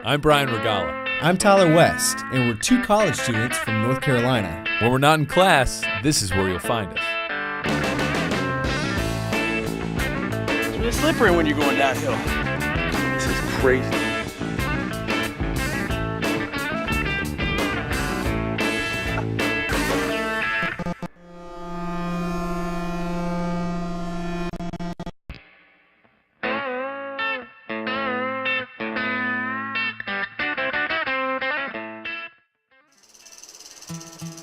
I'm Brian Regala. I'm Tyler West, and we're two college students from North Carolina. When we're not in class, this is where you'll find us. It's really slippery when you're going downhill. This is crazy.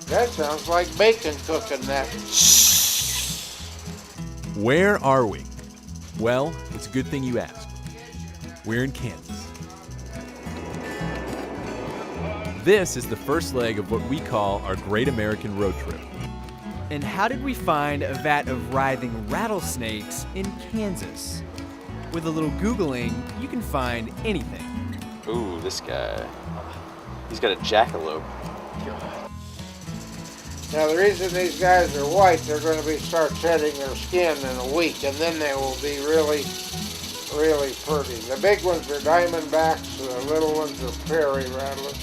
That sounds like bacon cooking that. Where are we? Well, it's a good thing you asked. We're in Kansas. This is the first leg of what we call our Great American Road Trip. And how did we find a vat of writhing rattlesnakes in Kansas? With a little Googling, you can find anything. Ooh, this guy. He's got a jackalope. Now the reason these guys are white, they're going to start shedding their skin in a week, and then they will be really, really pretty. The big ones are diamondbacks, the little ones are prairie rattlers,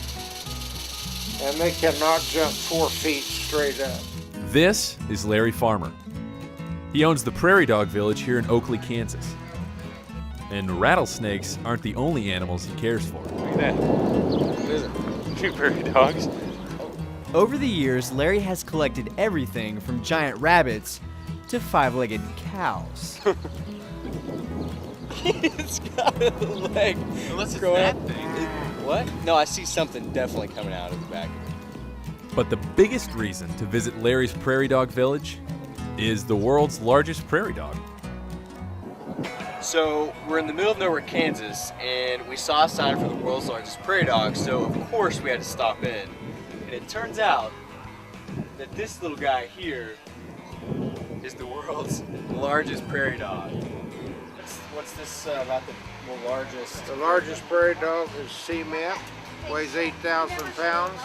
and they cannot jump 4 feet straight up. This is Larry Farmer. He owns the Prairie Dog Village here in Oakley, Kansas. And rattlesnakes aren't the only animals he cares for. Look at that. What is it? 2 prairie dogs. Over the years, Larry has collected everything from giant rabbits to 5-legged cows. It's got a leg. Unless it's growing that up. thing. What? No, I see something definitely coming out of the back of it. But the biggest reason to visit Larry's Prairie Dog Village is the world's largest prairie dog. So we're in the middle of nowhere, Kansas, and we saw a sign for the world's largest prairie dog, so of course we had to stop in. And it turns out that this little guy here is the world's largest prairie dog. What's this about the largest? The largest prairie dog is cement, weighs 8,000 pounds.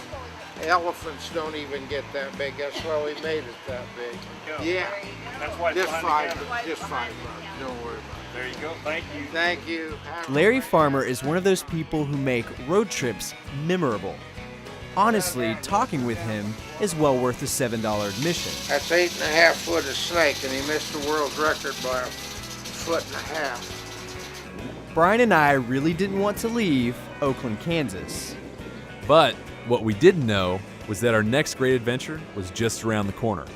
Elephants don't even get that big. That's why we made it that big. Yeah. That's why it's Just behind the $5. counter. Just $5. Don't worry about it. There you go. Thank you. Thank you. Larry Farmer is one of those people who make road trips memorable. Honestly, talking with him is well worth the $7 admission. That's 8.5 foot of snake, and he missed the world's record by 1.5 feet. Brian and I really didn't want to leave Oakland, Kansas. But what we didn't know was that our next great adventure was just around the corner.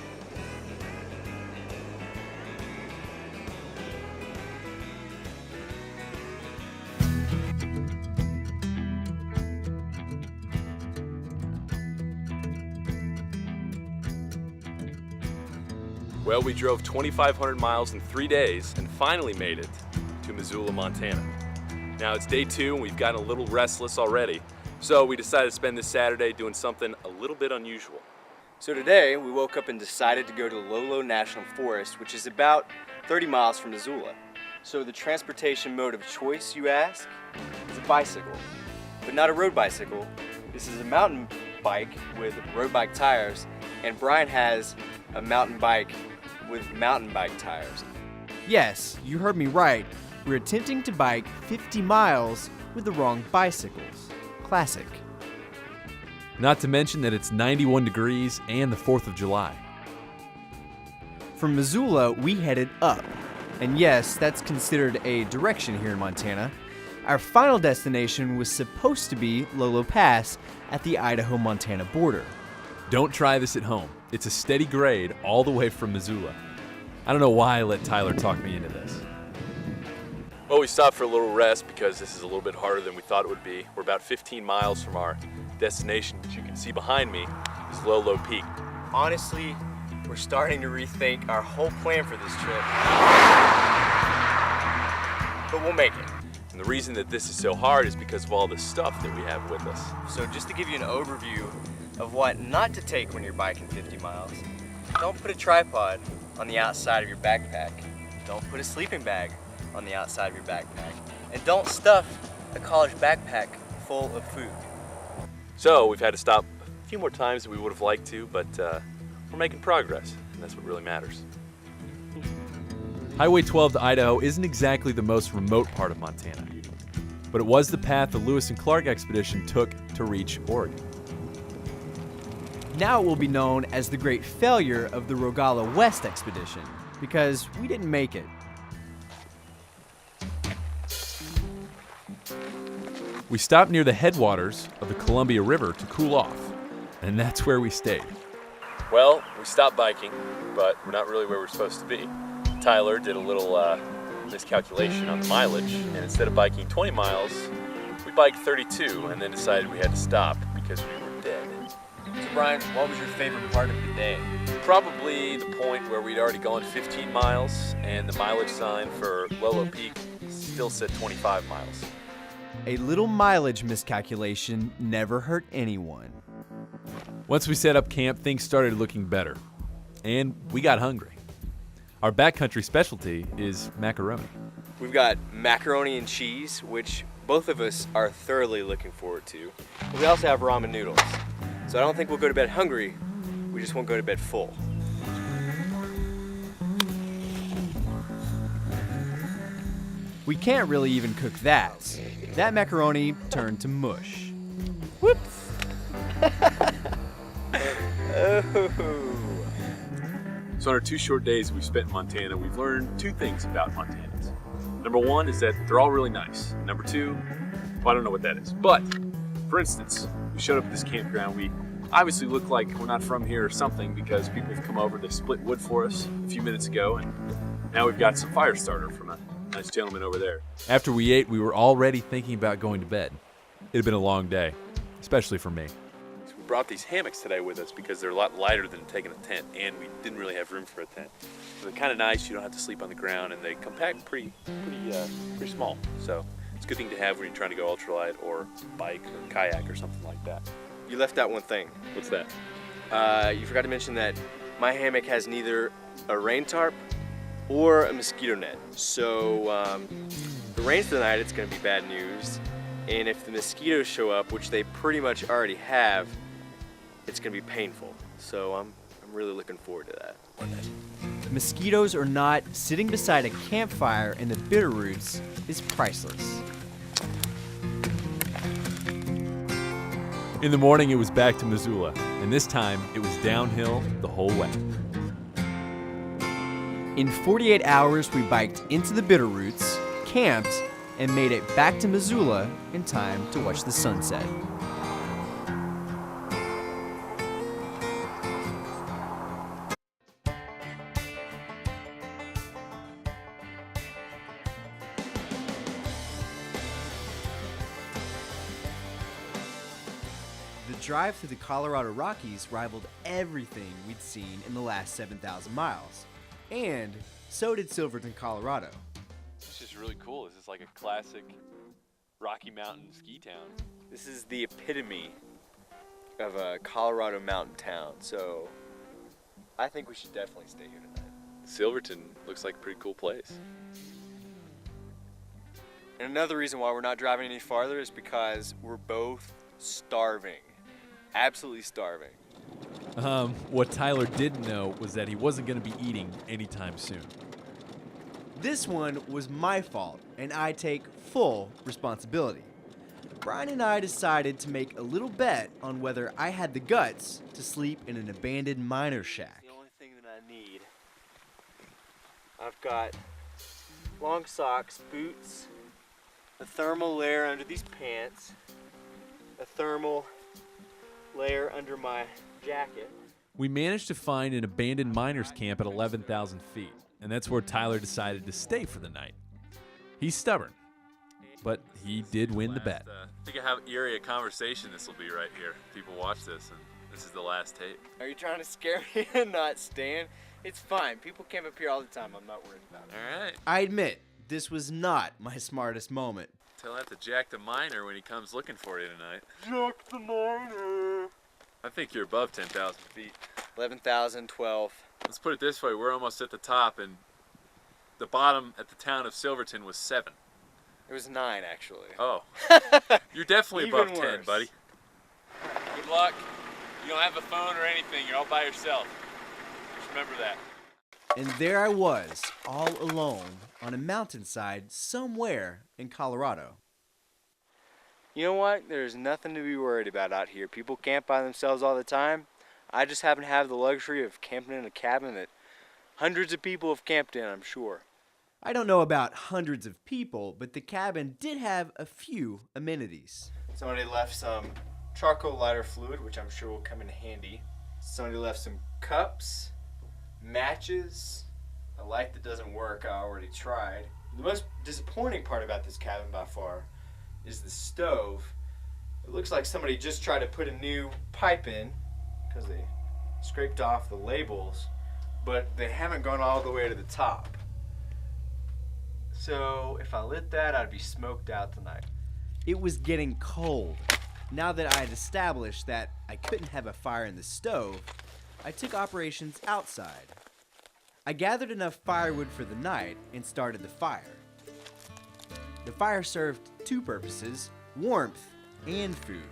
Well, we drove 2,500 miles in 3 days and finally made it to Missoula, Montana. Now it's day 2 and we've gotten a little restless already, so we decided to spend this Saturday doing something a little bit unusual. So today we woke up and decided to go to Lolo National Forest, which is about 30 miles from Missoula. So the transportation mode of choice, you ask, is a bicycle, but not a road bicycle. This is a mountain bike with road bike tires, and Brian has a mountain bike with mountain bike tires. Yes, you heard me right. We're attempting to bike 50 miles with the wrong bicycles. Classic. Not to mention that it's 91 degrees and the 4th of July. From Missoula, we headed up. And yes, that's considered a direction here in Montana. Our final destination was supposed to be Lolo Pass at the Idaho-Montana border. Don't try this at home. It's a steady grade all the way from Missoula. I don't know why I let Tyler talk me into this. Well, we stopped for a little rest because this is a little bit harder than we thought it would be. We're about 15 miles from our destination, which you can see behind me is Lolo Peak. Honestly, we're starting to rethink our whole plan for this trip. But we'll make it. And the reason that this is so hard is because of all the stuff that we have with us. So just to give you an overview of what not to take when you're biking 50 miles, don't put a tripod on the outside of your backpack. Don't put a sleeping bag on the outside of your backpack. And don't stuff a college backpack full of food. So we've had to stop a few more times than we would have liked to, but we're making progress, and that's what really matters. Highway 12 to Idaho isn't exactly the most remote part of Montana, but it was the path the Lewis and Clark expedition took to reach Oregon. Now it will be known as the Great Failure of the Rogala West expedition, because we didn't make it. We stopped near the headwaters of the Columbia River to cool off, and that's where we stayed. Well, we stopped biking, but we're not really where we're supposed to be. Tyler did a little miscalculation on the mileage, and instead of biking 20 miles, we biked 32 and then decided we had to stop because we were dead. So Bryan, what was your favorite part of the day? Probably the point where we'd already gone 15 miles and the mileage sign for Lolo Peak still said 25 miles. A little mileage miscalculation never hurt anyone. Once we set up camp, things started looking better, and we got hungry. Our backcountry specialty is macaroni. We've got macaroni and cheese, which both of us are thoroughly looking forward to. But we also have ramen noodles. So I don't think we'll go to bed hungry, we just won't go to bed full. We can't really even cook that. That macaroni turned to mush. Whoops! Oh. So on our 2 short days we've spent in Montana, we've learned 2 things about Montanans. Number 1 is that they're all really nice. Number 2, well, I don't know what that is. But, for instance, we showed up at this campground. We obviously look like we're not from here or something because people have come over to split wood for us a few minutes ago, and now we've got some fire starter from a nice gentleman over there. After we ate, we were already thinking about going to bed. It had been a long day, especially for me. So we brought these hammocks today with us because they're a lot lighter than taking a tent, and we didn't really have room for a tent. So they're kind of nice. You don't have to sleep on the ground, and they compact pretty small. So it's a good thing to have when you're trying to go ultralight or bike or kayak or something like that. You left out one thing. What's that? You forgot to mention that my hammock has neither a rain tarp or a mosquito net. So if it rains tonight, it's gonna be bad news. And if the mosquitoes show up, which they pretty much already have, it's gonna be painful. So I'm really looking forward to that. Mosquitoes or not, sitting beside a campfire in the Bitterroots is priceless. In the morning, it was back to Missoula, and this time it was downhill the whole way. In 48 hours, we biked into the Bitterroots, camped, and made it back to Missoula in time to watch the sunset. The drive through the Colorado Rockies rivaled everything we'd seen in the last 7,000 miles. And so did Silverton, Colorado. It's just really cool. This is like a classic Rocky Mountain ski town. This is the epitome of a Colorado mountain town, so I think we should definitely stay here tonight. Silverton looks like a pretty cool place. And another reason why we're not driving any farther is because we're both starving. Absolutely starving. What Tyler didn't know was that he wasn't going to be eating anytime soon. This one was my fault, and I take full responsibility. Bryan and I decided to make a little bet on whether I had the guts to sleep in an abandoned miner shack. The only thing that I need, I've got long socks, boots, a thermal layer under these pants, a thermal layer under my jacket. We managed to find an abandoned miners camp at 11,000 feet, and that's where Tyler decided to stay for the night. He's stubborn, but he did win the bet. Think of how eerie a conversation this will be right here. People watch this, and this is the last tape. Are you trying to scare me and not stand? It's fine. People camp up here all the time. I'm not worried about it. All right. I admit, this was not my smartest moment. Tell that to Jack the Miner when he comes looking for you tonight. Jack the Miner. I think you're above 10,000 feet. 11,000, 12. Let's put it this way, we're almost at the top, and the bottom at the town of Silverton was 7. It was 9, actually. Oh. You're definitely Even above 10, worse. buddy. Good luck. You don't have a phone or anything. You're all by yourself. Just remember that. And there I was, all alone on a mountainside somewhere in Colorado. You know what? There's nothing to be worried about out here. People camp by themselves all the time. I just happen to have the luxury of camping in a cabin that hundreds of people have camped in, I'm sure. I don't know about hundreds of people, but the cabin did have a few amenities. Somebody left some charcoal lighter fluid, which I'm sure will come in handy. Somebody left some cups, matches, a light that doesn't work, I already tried. The most disappointing part about this cabin by far is the stove. It looks like somebody just tried to put a new pipe in because they scraped off the labels, but they haven't gone all the way to the top. So if I lit that, I'd be smoked out tonight. It was getting cold. Now that I had established that I couldn't have a fire in the stove, I took operations outside. I gathered enough firewood for the night and started the fire. The fire served two purposes: warmth and food.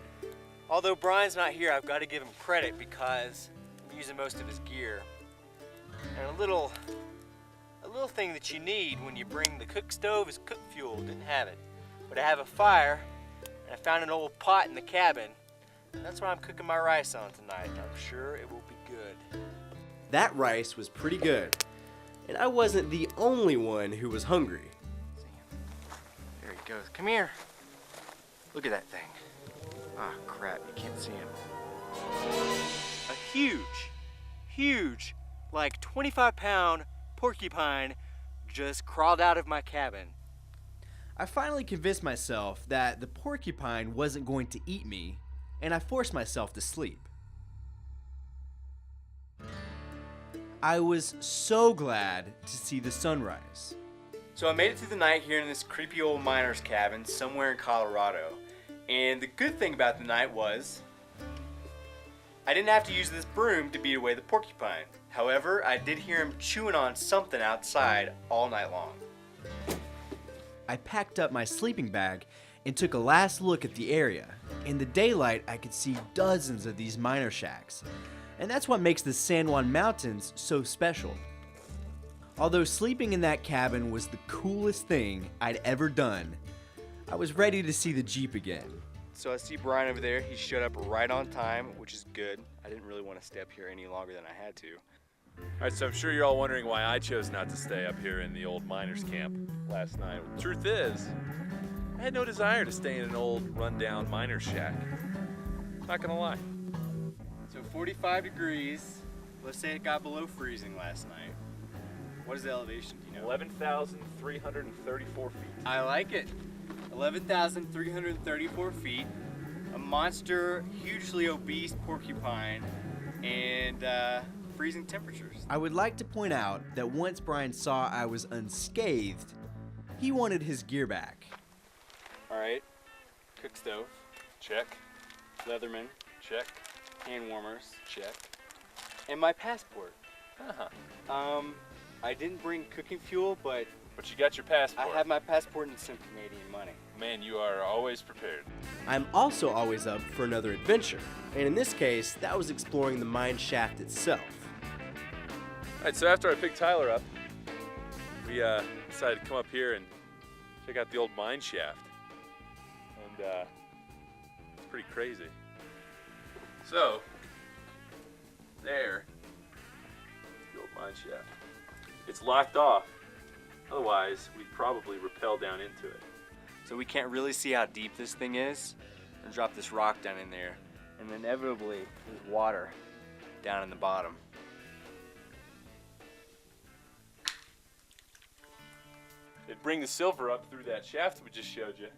Although Brian's not here, I've got to give him credit because I'm using most of his gear. And a little thing that you need when you bring the cook stove is cook fuel. Didn't have it. But I have a fire, and I found an old pot in the cabin. And that's what I'm cooking my rice on tonight. I'm sure it will be good. That rice was pretty good. And I wasn't the only one who was hungry. There he goes. Come here. Look at that thing. Ah, crap. You can't see him. A huge, like 25-pound porcupine just crawled out of my cabin. I finally convinced myself that the porcupine wasn't going to eat me, and I forced myself to sleep. I was so glad to see the sunrise. So I made it through the night here in this creepy old miner's cabin somewhere in Colorado. And the good thing about the night was I didn't have to use this broom to beat away the porcupine. However, I did hear him chewing on something outside all night long. I packed up my sleeping bag and took a last look at the area. In the daylight, I could see dozens of these miner shacks. And that's what makes the San Juan Mountains so special. Although sleeping in that cabin was the coolest thing I'd ever done, I was ready to see the Jeep again. So I see Brian over there. He showed up right on time, which is good. I didn't really want to stay up here any longer than I had to. All right, so I'm sure you're all wondering why I chose not to stay up here in the old miners' camp last night. The truth is, I had no desire to stay in an old, rundown miner shack. Not gonna lie. So 45 degrees. Let's say it got below freezing last night. What is the elevation, do you know? 11,334 feet. I like it. 11,334 feet. A monster, hugely obese porcupine, and freezing temperatures. I would like to point out that once Brian saw I was unscathed, he wanted his gear back. All right, cook stove, Check. Leatherman, Check. hand warmers, check, and my passport. Uh-huh. I didn't bring cooking fuel, but But you got your passport. I have my passport and some Canadian money. Man, you are always prepared. I'm also always up for another adventure. And in this case, that was exploring the mine shaft itself. All right, so after I picked Tyler up, we decided to come up here and check out the old mine shaft. And it's pretty crazy. So, there, the old mine shaft. It's locked off. Otherwise, we'd probably rappel down into it. So we can't really see how deep this thing is. And drop this rock down in there, and inevitably there's water down in the bottom. They'd bring the silver up through that shaft we just showed you,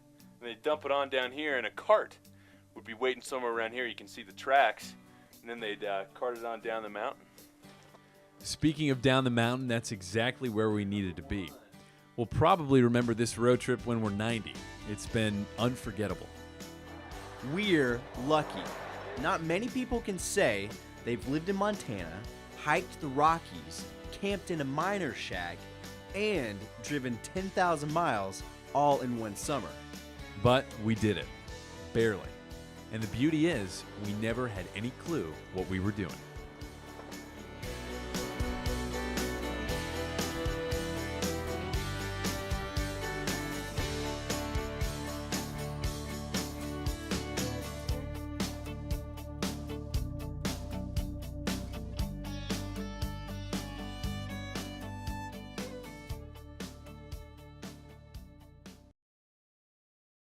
and they'd dump it on down here in a cart. Would be waiting somewhere around here. You can see the tracks, and then they'd cart it on down the mountain. Speaking of down the mountain, that's exactly where we needed to be. We'll probably remember this road trip when we're 90. It's been unforgettable. We're lucky. Not many people can say they've lived in Montana, hiked the Rockies, camped in a miner shack, and driven 10,000 miles all in one summer. But we did it. Barely. And the beauty is, we never had any clue what we were doing.